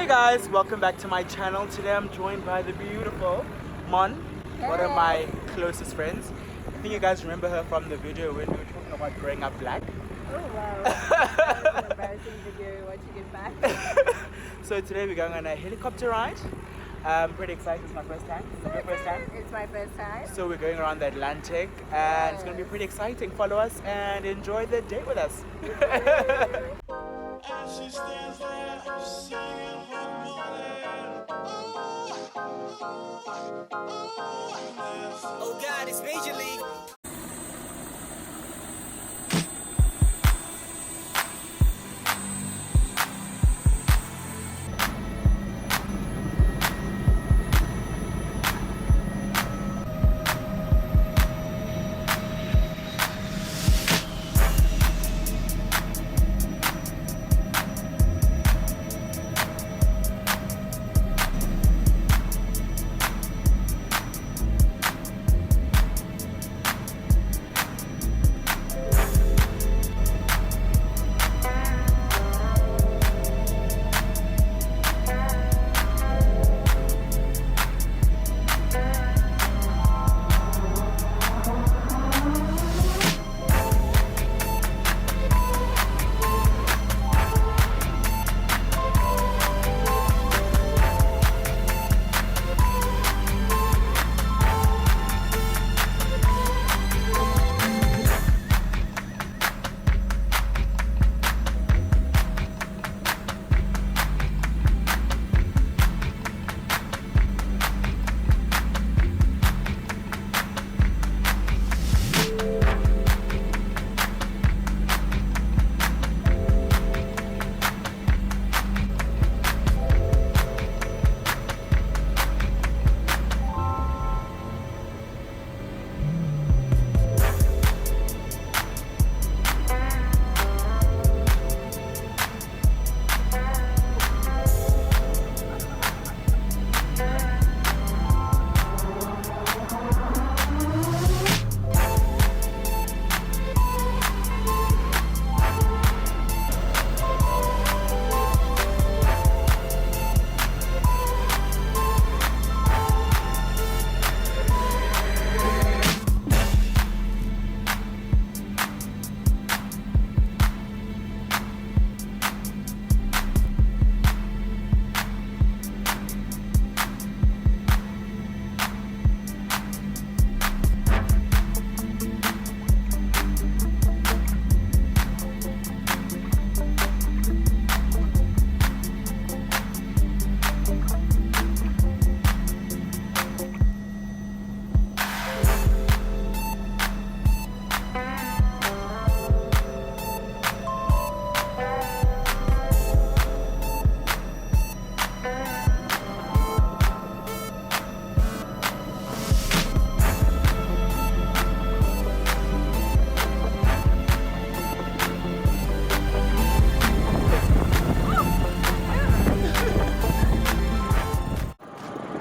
Hey guys, welcome back to my channel. Today I'm joined by the beautiful Mon, one of my closest friends. I think you guys remember her from the video when we were talking about growing up black. Oh wow, that was an embarrassing video once you get back. So today we're going on a helicopter ride. I'm pretty excited, it's my first time. It's your first time? It's my first time. So we're going around the Atlantic and it's going to be pretty exciting. Follow us and enjoy the day with us. Oh God, it's Major League.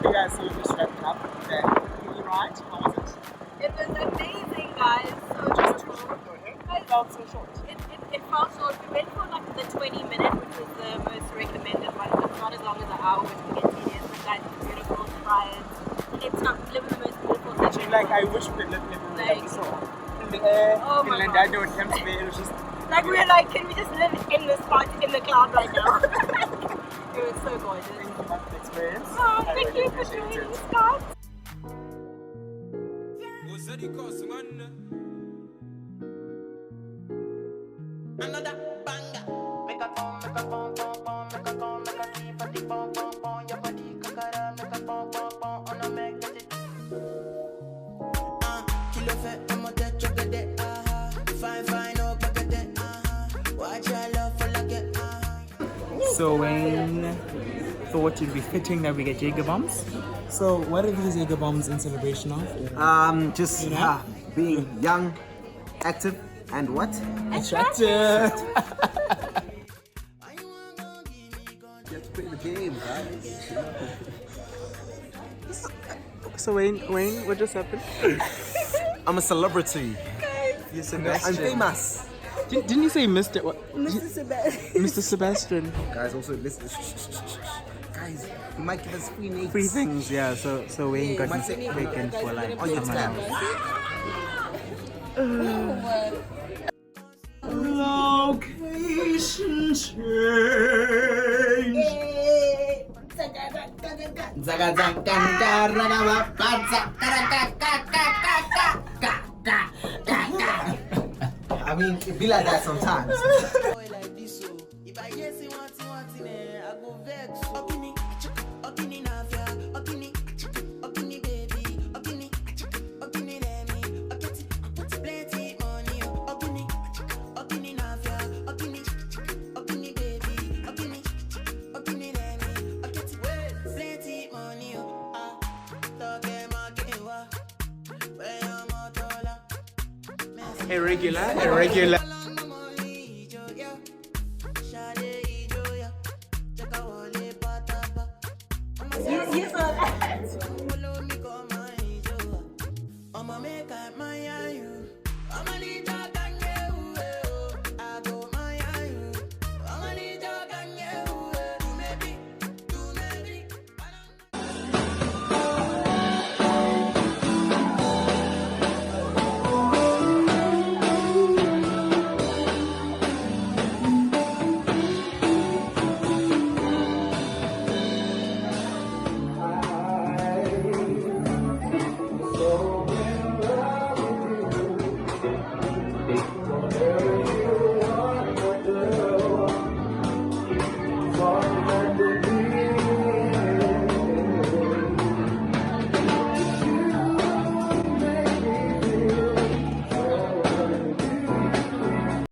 Yeah, so we just wrapped up the heli ride. How was it? It was amazing, guys. So beautiful. It felt so short. It felt short. We went for like the 20-minute, which was the most recommended one. It was not as long as an hour, which we get tedious. But guys, it's beautiful. Try it. It's not live in the most beautiful Actually, city. like, I wish we could live in Like, the so in the air, oh in my Landado and Thames Bay, it was just Like we were like, can we just live in this spot in the cloud right now? It was so gorgeous. thank you for the experience. Oh, I thank really you for appreciate joining, it. Scott. Another banger. Make a boom, make a boom, boom, boom, make a boom, make a see for the boom, boom, boom. Your body kakara, make a boom, boom, boom. On a make it. Kilo fait, I'm a dead chocolate. Fine, fine, oh, baguette. Watch your love for like it. So Wayne thought it'd be fitting that we get Jaeger bombs. So what are these Jaeger bombs in celebration of? Just You know? being young, active, and what? Attractive. You have to play the game, guys. So Wayne, what just happened? I'm a celebrity. Yes, I'm famous. Didn't you say Mr. What? Mr. Sebastian. Mr. Sebastian. Guys, also listen. Guys, you might give us free names. Free things, yeah. So Wayne got Might say taken for like on your tab. Location change. I mean, it be like that sometimes. Boy like this, so if I hear say one thing, I go vex. Okini, okini nafia, okini, okini baby, okini, okini lemi, okiti, plenty money. Okini, okini nafia, okini, okini baby, okini, okini lemi, okiti, plenty money. Ah, talk makewa, where your motola. Irregular. You saw that. Follow me, come on, I'ma make a